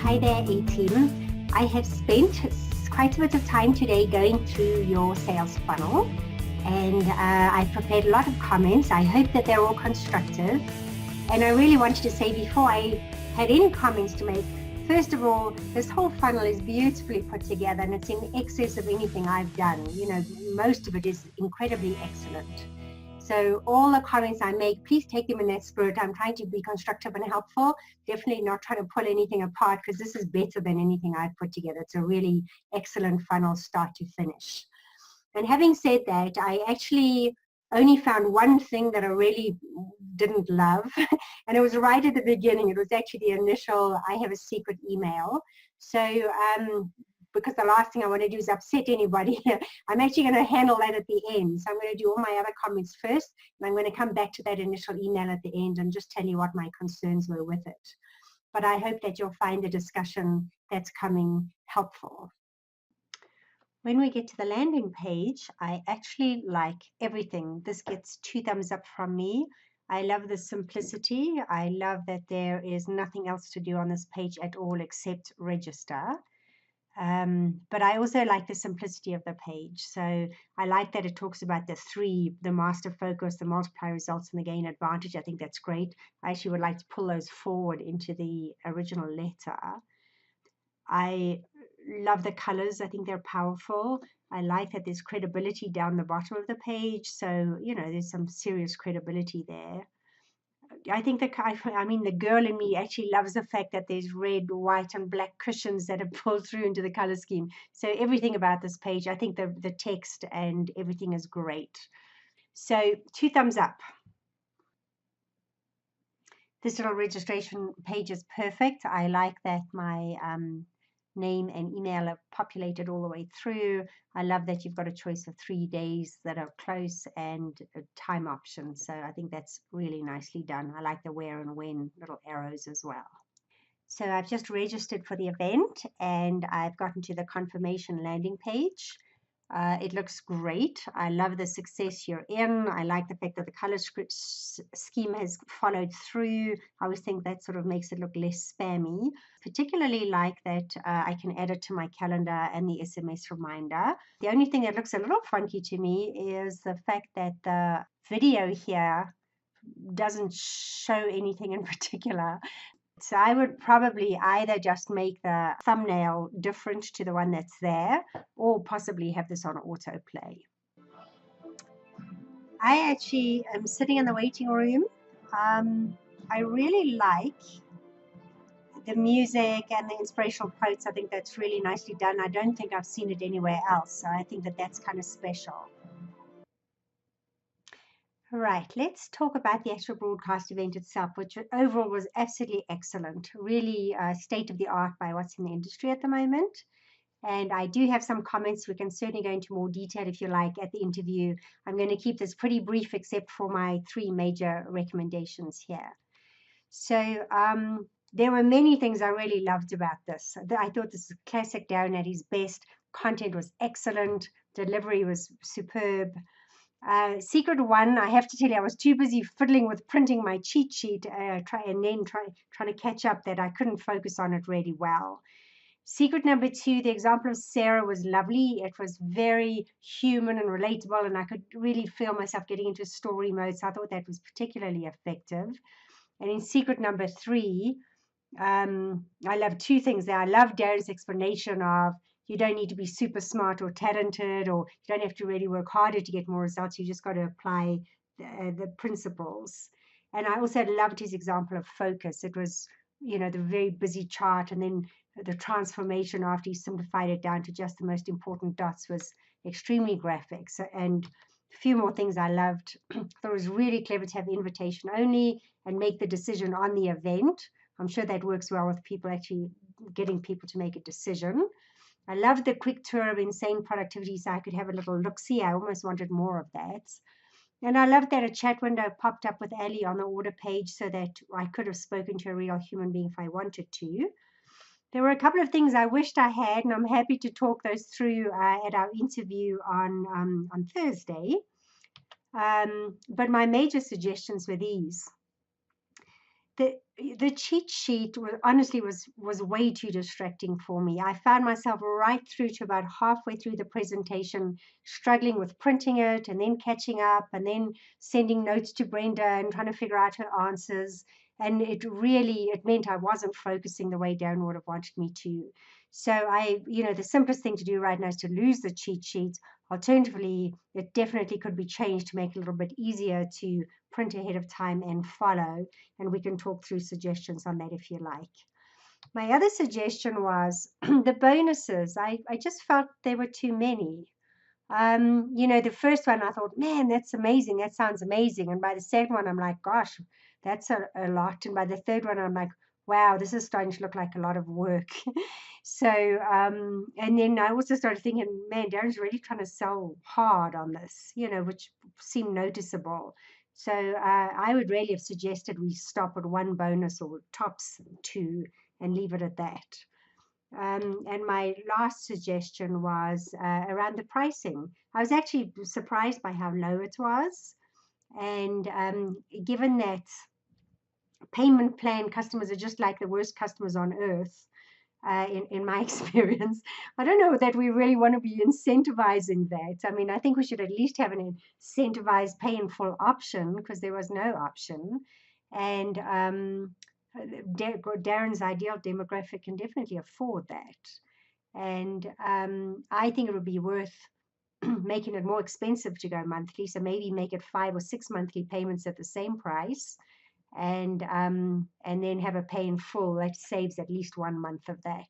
Hi there, A-Team. I have spent quite a bit of time today going through your sales funnel, and I've prepared a lot of comments. I hope that they're all constructive. And I really wanted to say, before I had any comments to make, first of all, this whole funnel is beautifully put together, and it's in excess of anything I've done. You know, most of it is incredibly excellent. So all the comments I make, please take them in that spirit. I'm trying to be constructive and helpful, definitely not trying to pull anything apart, because this is better than anything I've put together. It's a really excellent funnel start to finish. And having said that, I actually only found one thing that I really didn't love, and it was right at the beginning. It was actually the initial, I have a secret email. So because the last thing I want to do is upset anybody, I'm actually going to handle that at the end. So I'm going to do all my other comments first, and I'm going to come back to that initial email at the end and just tell you what my concerns were with it. But I hope that you'll find the discussion that's coming helpful. When we get to the landing page, I actually like everything. This gets 2 thumbs up from me. I love the simplicity. I love that there is nothing else to do on this page at all except register. But I also like the simplicity of the page. So I like that it talks about the 3, the master focus, the multiply results, and the gain advantage. I think that's great. I actually would like to pull those forward into the original letter. I love the colors. I think they're powerful. I like that there's credibility down the bottom of the page. So, you know, there's some serious credibility there. I think the girl in me actually loves the fact that there's red, white, and black cushions that are pulled through into the color scheme. So everything about this page, I think the text and everything is great. So 2 thumbs up. This little registration page is perfect. I like that my name and email are populated all the way through. I love that you've got a choice of 3 days that are close and a time option. So I think that's really nicely done. I like the where and when little arrows as well. So I've just registered for the event, and I've gotten to the confirmation landing page. It looks great. I love the success you're in. I like the fact that the color scheme has followed through. I always think that sort of makes it look less spammy. Particularly like that I can add it to my calendar and the SMS reminder. The only thing that looks a little funky to me is the fact that the video here doesn't show anything in particular. So I would probably either just make the thumbnail different to the one that's there, or possibly have this on autoplay. I actually am sitting in the waiting room. I really like the music and the inspirational quotes. I think that's really nicely done. I don't think I've seen it anywhere else, so I think that that's kind of special. Right, let's talk about the actual broadcast event itself, which overall was absolutely excellent, really state of the art by what's in the industry at the moment. And I do have some comments. We can certainly go into more detail if you like at the interview. I'm going to keep this pretty brief except for my 3 major recommendations here. So there were many things I really loved about this. I thought this is classic Darren at his best. Content was excellent. Delivery was superb. Secret one, I have to tell you, I was too busy fiddling with printing my cheat sheet, trying to catch up, that I couldn't focus on it really well. Secret number 2, the example of Sarah was lovely. It was very human and relatable, and I could really feel myself getting into story mode, so I thought that was particularly effective. And in secret number 3, I love 2 things there. I love Darren's explanation of you don't need to be super smart or talented, or you don't have to really work harder to get more results. You just got to apply the principles. And I also loved his example of focus. It was, you know, the very busy chart, and then the transformation after he simplified it down to just the most important dots was extremely graphic. So, and a few more things I loved. I thought it was really clever to have invitation only and make the decision on the event. I'm sure that works well with people actually getting people to make a decision. I loved the quick tour of insane productivity, so I could have a little look-see. I almost wanted more of that. And I loved that a chat window popped up with Ali on the order page so that I could have spoken to a real human being if I wanted to. There were a couple of things I wished I had, and I'm happy to talk those through at our interview on Thursday. But my major suggestions were these. the cheat sheet honestly was way too distracting for me. I found myself right through to about halfway through the presentation, struggling with printing it and then catching up and then sending notes to Brenda and trying to figure out her answers. And it meant I wasn't focusing the way Darren would have wanted me to. So the simplest thing to do right now is to lose the cheat sheet. Alternatively, it definitely could be changed to make it a little bit easier to print ahead of time and follow. And we can talk through suggestions on that if you like. My other suggestion was the bonuses. I just felt there were too many. The first one I thought, man, that's amazing. That sounds amazing. And by the second one, I'm like, gosh, that's a lot. And by the third one, I'm like, wow, this is starting to look like a lot of work. So, and then I also started thinking, man, Darren's really trying to sell hard on this, which seemed noticeable. So I would really have suggested we stop at one bonus or tops two and leave it at that. And my last suggestion was around the pricing. I was actually surprised by how low it was. And given that payment plan customers are just like the worst customers on earth, in my experience, I don't know that we really want to be incentivizing that. I mean, I think we should at least have an incentivized pay in full option because there was no option. And Darren's ideal demographic can definitely afford that. And I think it would be worth making it more expensive to go monthly. So maybe make it 5 or 6 monthly payments at the same price, and then have a pay in full that saves at least 1 month of that.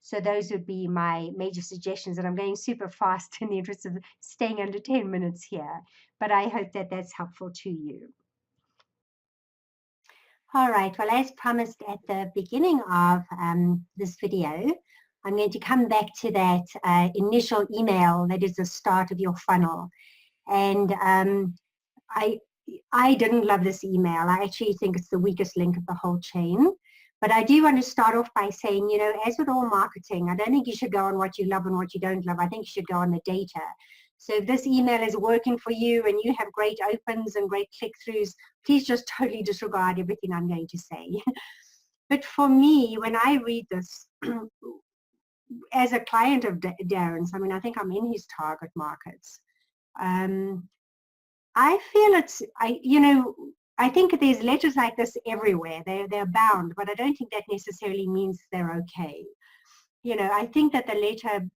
So those would be my major suggestions. And I'm going super fast in the interest of staying under 10 minutes here, but I hope that that's helpful to you. All right, well, as promised at the beginning of this video, I'm going to come back to that initial email that is the start of your funnel. And I didn't love this email. I actually think it's the weakest link of the whole chain. But I do want to start off by saying, as with all marketing, I don't think you should go on what you love and what you don't love. I think you should go on the data. So if this email is working for you and you have great opens and great click-throughs, please just totally disregard everything I'm going to say. But for me, when I read this, as a client of Darren's, I mean, I think I'm in his target markets. I feel I think there's letters like this everywhere. They're bound, but I don't think that necessarily means they're okay. I think that the letter,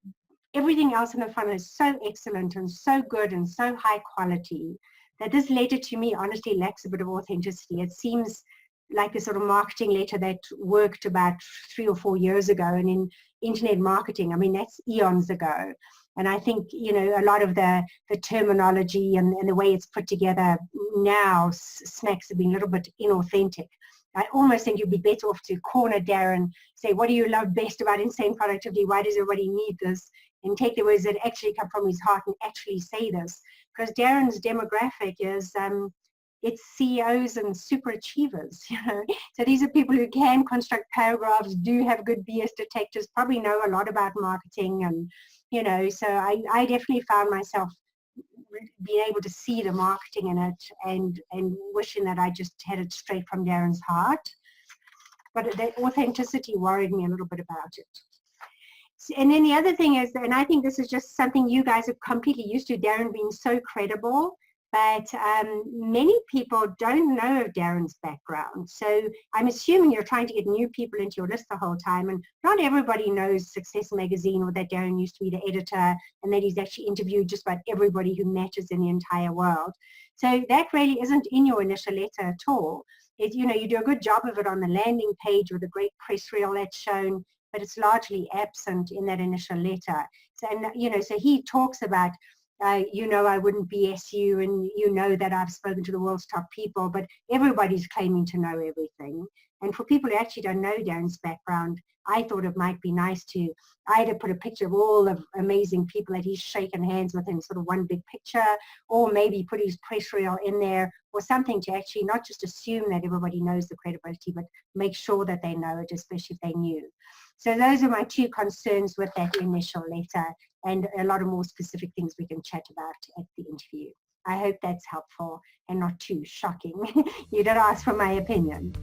everything else in the funnel is so excellent and so good and so high quality that this letter to me honestly lacks a bit of authenticity. It seems like a sort of marketing letter that worked about 3 or 4 years ago. And in internet marketing, I mean, that's eons ago. And I think, a lot of the terminology and the way it's put together now smacks of being a little bit inauthentic. I almost think you'd be better off to corner Darren, say, what do you love best about insane productivity? Why does everybody need this? And take the words that actually come from his heart and actually say this. Because Darren's demographic is, it's CEOs and super achievers, So these are people who can construct paragraphs, do have good BS detectors, probably know a lot about marketing, and, so I definitely found myself being able to see the marketing in it and wishing that I just had it straight from Darren's heart. But the authenticity worried me a little bit about it. And then the other thing is, and I think this is just something you guys are completely used to, Darren being so credible, but many people don't know of Darren's background. So I'm assuming you're trying to get new people into your list the whole time, and not everybody knows Success Magazine, or that Darren used to be the editor and that he's actually interviewed just about everybody who matters in the entire world. So that really isn't in your initial letter at all. You do a good job of it on the landing page with a great press reel that's shown, but it's largely absent in that initial letter. So, and so he talks about, I wouldn't BS you, and that I've spoken to the world's top people, but everybody's claiming to know everything. And for people who actually don't know Darren's background, I thought it might be nice to either put a picture of all the amazing people that he's shaken hands with in sort of one big picture, or maybe put his press reel in there, or something to actually not just assume that everybody knows the credibility, but make sure that they know it, especially if they knew. So those are my two concerns with that initial letter, and a lot of more specific things we can chat about at the interview. I hope that's helpful and not too shocking. You did ask for my opinion.